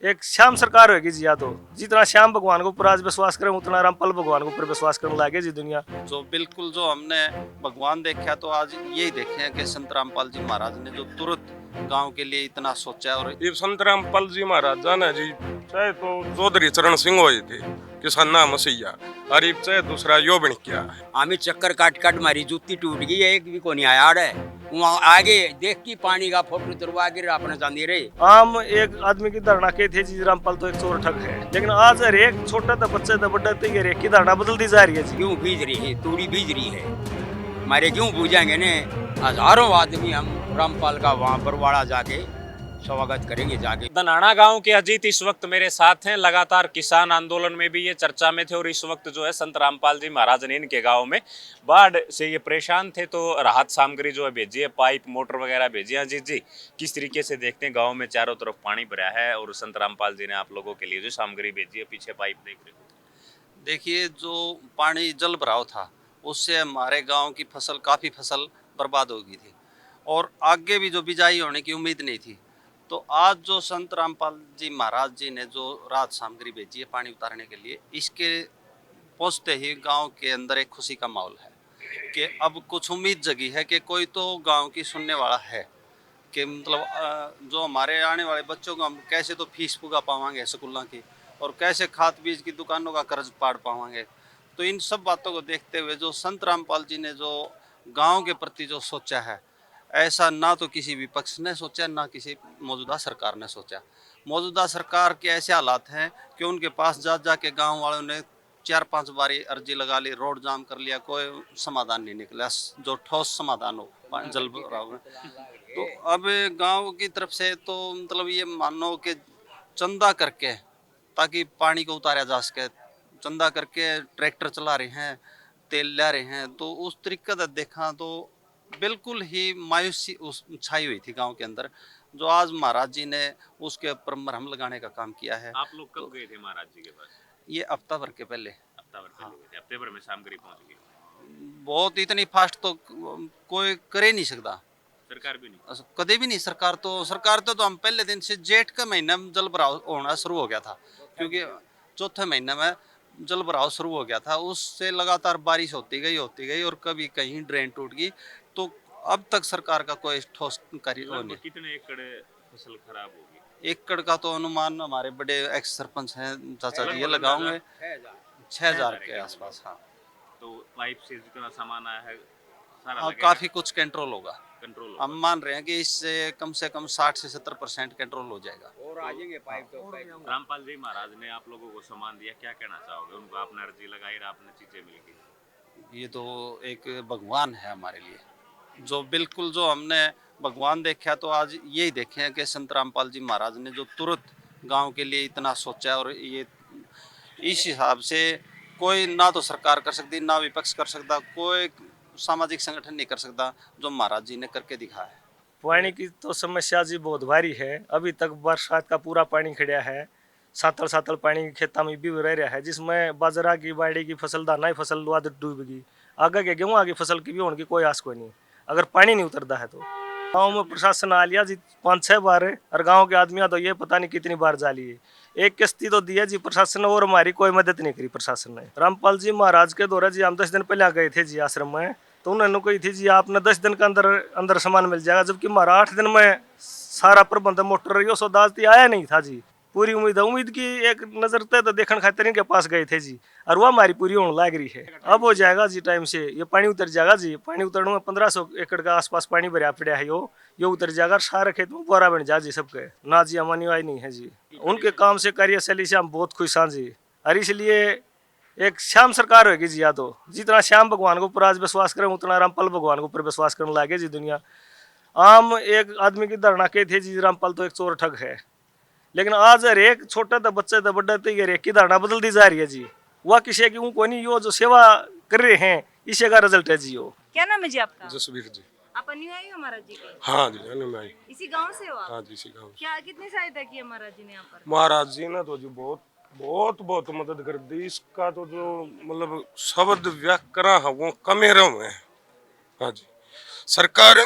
एक श्याम सरकार होगी जी। या तो जितना श्याम भगवान के ऊपर आज विश्वास करें उतना रामपाल भगवान के ऊपर विश्वास करने लगे जी दुनिया। जो बिल्कुल जो हमने भगवान देखा तो आज यही देखे हैं कि संत रामपाल जी महाराज ने जो तुरंत गांव के लिए इतना सोचा। और ये संत रामपाल जी महाराज जाना जी चाहे तो चौधरी चरण सिंह हुए थे किसान नाम मसैया और ये चाहे दूसरा यो बन किया। हमें चक्कर काट काट मारी जूती टूट गई है, एक भी को नहीं आया है। वहाँ आगे देख की पानी का फोटो तुरवा के अपने चांदी रहे। आम एक आदमी की धारणा के थे जी रामपाल तो एक चोर ठग है, लेकिन आज हर एक छोटा था बच्चे था बड़ा थे हर एक की धारणा बदलती जा रही है जी। क्यों बीज रही है, तूड़ी बीज रही है हमारे, क्यों बूझेंगे ने। हजारों आदमी हम रामपाल का वहाँ बरवाड़ा जाके स्वागत करेंगे जाके। धनाना गांव के अजीत इस वक्त मेरे साथ हैं। लगातार किसान आंदोलन में भी ये चर्चा में थे और इस वक्त जो है संत रामपाल जी महाराज ने इनके गांव में बाढ़ से ये परेशान थे तो राहत सामग्री जो है भेजी है, पाइप मोटर वगैरह भेजी है। अजीत जी किस तरीके से देखते हैं, गाँव में चारों तरफ पानी भरा है और संत रामपाल जी ने आप लोगों के लिए जो सामग्री भेजी है, पीछे पाइप देख रहे हो। देखिए जो पानी जल भराव था उससे हमारे गांव की फसल काफ़ी फसल बर्बाद हो गई थी और आगे भी जो बिजाई होने की उम्मीद नहीं थी। तो आज जो संत रामपाल जी महाराज जी ने जो राहत सामग्री भेजी है पानी उतारने के लिए, इसके पहुंचते ही गांव के अंदर एक खुशी का माहौल है कि अब कुछ उम्मीद जगी है कि कोई तो गांव की सुनने वाला है कि मतलब जो हमारे आने वाले बच्चों को हम कैसे तो फीस पुगा पावांगे स्कूलों की और कैसे खाद बीज की दुकानों का कर्ज पाड़ पावांगे। तो इन सब बातों को देखते हुए जो संत रामपाल जी ने जो गांव के प्रति जो सोचा है, ऐसा ना तो किसी विपक्ष ने सोचा ना किसी मौजूदा सरकार ने सोचा। मौजूदा सरकार के ऐसे हालात हैं कि उनके पास जा जा के गाँव वालों ने 4-5 बारी अर्जी लगा ली, रोड जाम कर लिया, कोई समाधान नहीं निकला जो ठोस समाधान हो जल भराव में। तो अब गांव की तरफ से तो मतलब ये मानो कि चंदा करके ताकि पानी को उतारा जा सके, चंदा करके ट्रैक्टर चला रहे हैं, तेल ला रहे हैं। तो उस तरीके से देखा तो बिल्कुल ही मायूसी उस छाई हुई थी गांव के अंदर, जो आज महाराज जी ने उसके ऊपर मरहम लगाने का काम किया है। आप लोग कब गए थे महाराज जी के पास? ये हफ्ता भर के पहले। हफ्ता भर पहले गए थे, हफ्ते भर में सामग्री पहुंच गई। बहुत इतनी फास्ट तो कोई करे नहीं सकता, सरकार भी नहीं, कभी भी नहीं। सरकार तो हम पहले दिन से जेठ के महीने में जल भराव होना शुरू हो गया था, क्योंकि चौथे महीने में जल भराव शुरू हो गया था। उससे लगातार बारिश होती गई और कभी कहीं ड्रेन टूट गई। तो अब तक सरकार का कोई ठोस कार्य नहीं। कितने एकड़ फसल खराब होगी? एकड़ का तो अनुमान हमारे बड़े एक्स सरपंच हैं चाचा जी ये लगाओगे 6,000 के आसपास। हाँ तो पाइप से जितना सामान आया है सारा हाँ काफी कुछ कंट्रोल होगा। कंट्रोल हम मान रहे हैं कि इससे कम 60 से 70% कंट्रोल हो जाएगा। और आ जाएंगे पाइप तो रामपाल जी महाराज ने आप लोगों को सम्मान दिया, क्या कहना चाहोगे? उनको आपने अर्जी लगाई और आपने चीजें मिल गई। ये तो एक भगवान है हमारे लिए, जो बिल्कुल जो हमने भगवान देखा तो आज यही देखे हैं कि संत रामपाल जी महाराज ने जो तुरंत गांव के लिए इतना सोचा। और ये इस हिसाब से कोई ना तो सरकार कर सकती, ना विपक्ष कर सकता, कोई सामाजिक संगठन नहीं कर सकता जो महाराज जी ने करके दिखाया है। पानी की तो समस्या जी बहुत भारी है। अभी तक बरसात का पूरा पानी खड़ा है, सातल पानी खेता में भी रह रहा है, जिसमें बाजरा की बाड़ी की फसल दाना की फसल डूब गई। आगे के गेहूँ आगे फसल की भी होने की कोई आस कोई नहीं अगर पानी नहीं उतरता है। तो गाँव में प्रशासन आ लिया जी 5-6 बार, और गाँव के आदमियाँ तो ये पता नहीं कितनी बार जा लिए। एक किस्ती तो दिया जी प्रशासन ने और हमारी कोई मदद नहीं करी प्रशासन ने। रामपाल जी महाराज के दौरा जी हम 10 दिन पहले गए थे जी आश्रम में, तो उन्होंने कही थी जी आपने 10 दिन के अंदर सामान मिल जाएगा, जबकि हमारा 8 दिन में सारा प्रबंध मोटर यो सौदाजती आया नहीं था जी। पूरी उम्मीद की एक नजर तय तो देखने खातिर इनके पास गए थे जी, और वह हमारी पूरी होने लग रही है। अब हो जाएगा जी टाइम से, ये पानी उतर जाएगा जी। पानी उतरने में 1500 एकड़ का आसपास पानी भरा पड़ा है, यो उतर जाएगा, सारे खेत में बोरा बन जा जी सबके। ना जी हमारी आई नहीं है जी, उनके काम से कार्यशैली से हम बहुत खुश हैं जी। और इसलिए एक श्याम सरकार होगी जी। या तो जितना श्याम भगवान के ऊपर आज विश्वास करें उतना रामपाल भगवान के ऊपर विश्वास करने लगे जी दुनिया। आम एक आदमी की धारणा के थे जी रामपाल तो एक चोर ठग है, लेकिन आज हर एक छोटा था बच्चा था बड़ा था हर एक की धारणा बदलती जा रही है जी। वह किसी की उनको नहीं, यो जो सेवा कर रहे हैं इसी का रिजल्ट है जी। क्या नाम है जी आपका? जसवीर जी। आप अनुयायी हो महाराज जी के? हाँ जी अनुयायी। इसी गांव से हो आप? हाँ जी इसी गाँव। क्या कितनी सहायता की है महाराज जी ने यहाँ पर? महाराज जी ने तो जी बहुत मदद कर दी। इसका तो जो मतलब शब्द व्यक्त करा है वो कमेरों में। हाँ जी सरकार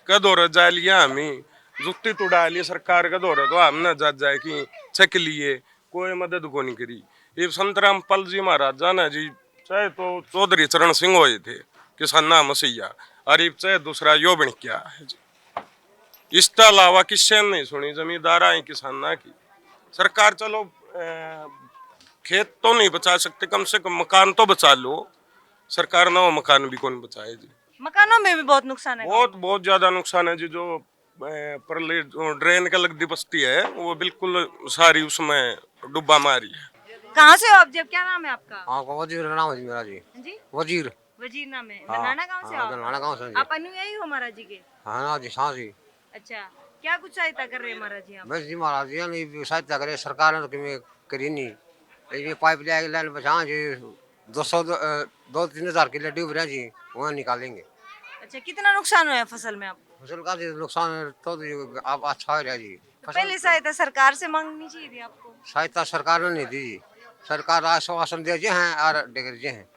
का दौरा जा लिया हमें, जुत्ती तो डाली सरकार का दौर है तो हमने जा जाए कि चेक लिए कोई मदद को नहीं करी। ये संत रामपाल जी महाराज जाना जी चाहे तो चौधरी चरण सिंह हुए थे किसान नाम मसीहा और ये चाहे दूसरा यो बन क्या है जी। इसके अलावा किससे नहीं सुनी जमींदार आई किसान ना की सरकार। चलो खेत तो नहीं बचा सकते कम से कम मकान तो बचा लो। सरकार ना हो मकान भी कौन बचाए जी। मकानों में भी बहुत नुकसान है। बहुत बहुत ज्यादा नुकसान है जी। जो परले ड्रेन का लगती बस्ती है वो बिल्कुल सारी उसमें डुब्बा मारी है। कहाँ से हो आप? जब क्या नाम है आपका? हाँ वजीर नाम है जी मेरा जी। जी वजीर। वजीर नाम है। हाँ, दनाना गांव से हो हाँ, आप? दनाना गांव से जी। आप अनुयायी हो महाराज जी के? हाँ ना जी हाँ जी। अच्छा, क्या कुछ सहायता कर रहे हैं महाराज जी आप? बस जी महाराज जी ने सहायता करे सरकार ने तो किमें करी नहीं। ये पाइप लाइन बचा जी 2-3 हज़ार किलो डूब रहे जी वहाँ निकालेंगे। अच्छा, कितना नुकसान हुआ है फसल में आपको? फसल का जी नुकसान तो अब अच्छा हो रहा जी। तो पहले सहायता सरकार से मांगनी चाहिए थी आपको। सहायता सरकार ने नहीं दी जी। सरकार आश्वासन दे हैं और डिगर जे हैं।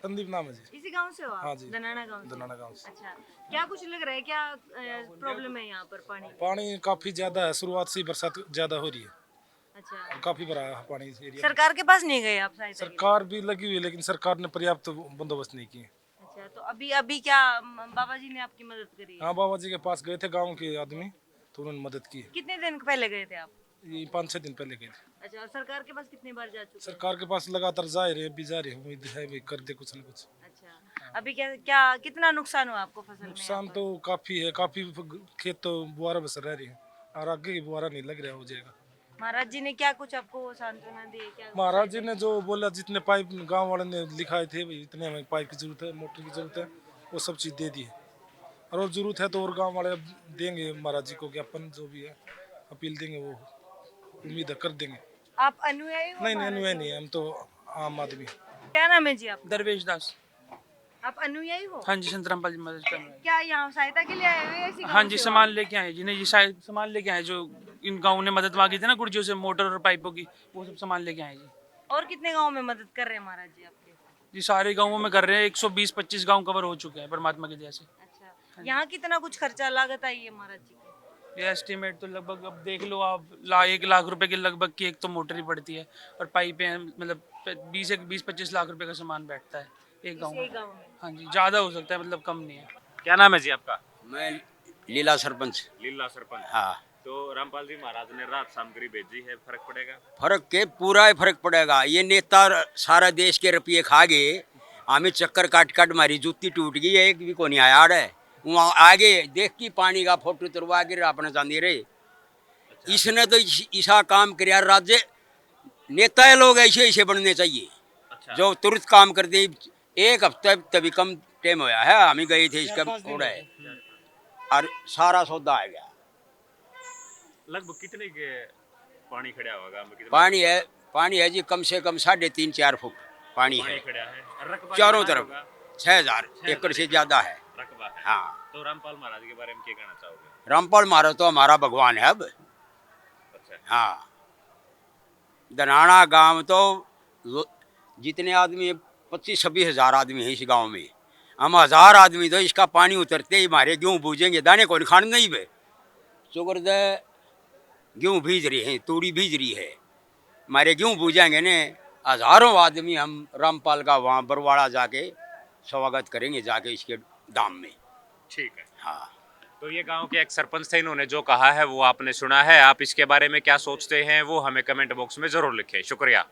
संदीप नाम है जी। इसी गांव से हो आप? हाँ जी। दनाना गांव से। दनाना गांव से। अच्छा, क्या कुछ लग रहा है? क्या प्रॉब्लम है यहाँ पर पानी? पानी काफी ज्यादा है, शुरुआत से ही बरसात ज्यादा हो रही है, अच्छा, काफी बड़ा है पानी इस एरिया में। सरकार के पास नहीं गए आप सहायता के लिए? सरकार भी लगी हुई है लेकिन सरकार ने पर्याप्त बंदोबस्त नहीं किए। अच्छा, तो अभी अभी क्या बाबा जी ने आपकी मदद करी है? हाँ बाबा जी के पास गए थे गांव के आदमी तो उन्होंने मदद की। कितने दिन पहले गए थे आप? ये 5-6 दिन पहले गए थे। अच्छा, और सरकार के पास कितनी बार जा चुके हैं? सरकार के पास लगातार जा रहे भी जा रहे हैं, उम्मीद है भी कर दे कुछ न कुछ। अच्छा, अभी क्या क्या कितना नुकसान हुआ आपको फसल में? नुकसान तो काफी है, काफी खेत तो बुआरा बस रह रही है और आगे की बुआरा नहीं लग रहा हो जाएगा। महाराज जी ने क्या कुछ आपको सांत्वना दी? क्या महाराज जी ने जो बोला जितने पाइप गांव वाले ने लिखाए थे भाई इतने हमें पाइप की जरूरत है, मोटर की जरूरत है, वो सब चीज़ दे दी है। और और जरूरत है तो और गांव वाले देंगे महाराज जी को ज्ञापन जो भी है अपील देंगे, वो उम्मीद है कर देंगे। आप अनुयायी हो? नहीं महाराज अनुयायी जी? नहीं है, हम तो आम आदमी। क्या नाम है जी आप? दरवेश दास। आप अनुयायी हो? हाँ जी, संत रामपाल जी मदद कर रहे हैं। क्या यहाँ सहायता के लिए आए हुए हैं? इसी गाँव हाँ जी, से हो सामान आप? लेके आए जी। नहीं जी, शायद सामान लेके आए जो इन गाँव ने मदद मांगी थी ना गुर्जियों से, मोटर और पाइपों की, वो सब सामान लेके आए जी। और कितने गाँव में मदद कर रहे हैं महाराज जी आपके? जी सारे गाँवों में कर रहे हैं, 120-25 गाँव कवर हो चुके हैं परमात्मा की दया से। अच्छा, यहाँ कितना कुछ खर्चा लागत आई है महाराज जी की? ये एस्टिमेट तो लगभग अब देख लो आप 1 लाख रुपए के लगभग की एक तो मोटर ही पड़ती है और पाइपें हैं, मतलब 20-25 लाख रुपए का सामान बैठता है एक गाँव इसी में। गाँव में? हाँ जी, ज़्यादा हो सकता है, मतलब कम नहीं है। क्या नाम है जी आपका? मैं लीला सरपंच। लीला सरपंच। हाँ, तो रामपाल जी महाराज ने राहत सामग्री भेजी है, फर्क पड़ेगा? फर्क के पूरा ही फर्क पड़ेगा। ये नेता सारा देश के रुपये खा गए, हमें चक्कर काट काट मारी, जूती टूट गई, एक भी को नहीं आया है। वहाँ आगे देख की पानी का फोटो तुरवा के अपना चांदी रहे। इसने तो ऐसा काम किया, राज्य नेता लोग ऐसे ऐसे बनने चाहिए। अच्छा। जो तुरंत काम कर दे। एक हफ्ते तभी कम टाइम होया है, हम ही गए थे इसका उड़ा है और सारा सौदा आ गया। लगभग कितने के पानी खड़ा होगा? पानी है जी कम से कम 3.5-4 फुट पानी है खड़ा है। रकबा चारों कितना तरफ। होगा? 6,000 एकड़ से ज्यादा है। रकबा है। हाँ, तो रामपाल महाराज के बारे में क्या कहना चाहोगे? रामपाल महाराज तो हमारा भगवान है अब। अच्छा। हाँ, दनाना गांव तो जितने आदमी 25-26 हज़ार आदमी है इस गांव में, हम 1000 आदमी तो इसका पानी उतरते ही हमारे गेहूँ बूझेंगे, दाने को खान नहीं बे शुक्र दे गेहूँ भीज रही है, तूड़ी भीज रही है, हमारे गेहूँ बूझेंगे ने हज़ारों आदमी हम रामपाल का वहाँ बरवाड़ा जाके स्वागत करेंगे जाके इसके दाम में। ठीक है। हाँ, तो ये गांव के एक सरपंच थे, इन्होंने जो कहा है वो आपने सुना है। आप इसके बारे में क्या सोचते हैं वो हमें कमेंट बॉक्स में जरूर लिखें। शुक्रिया।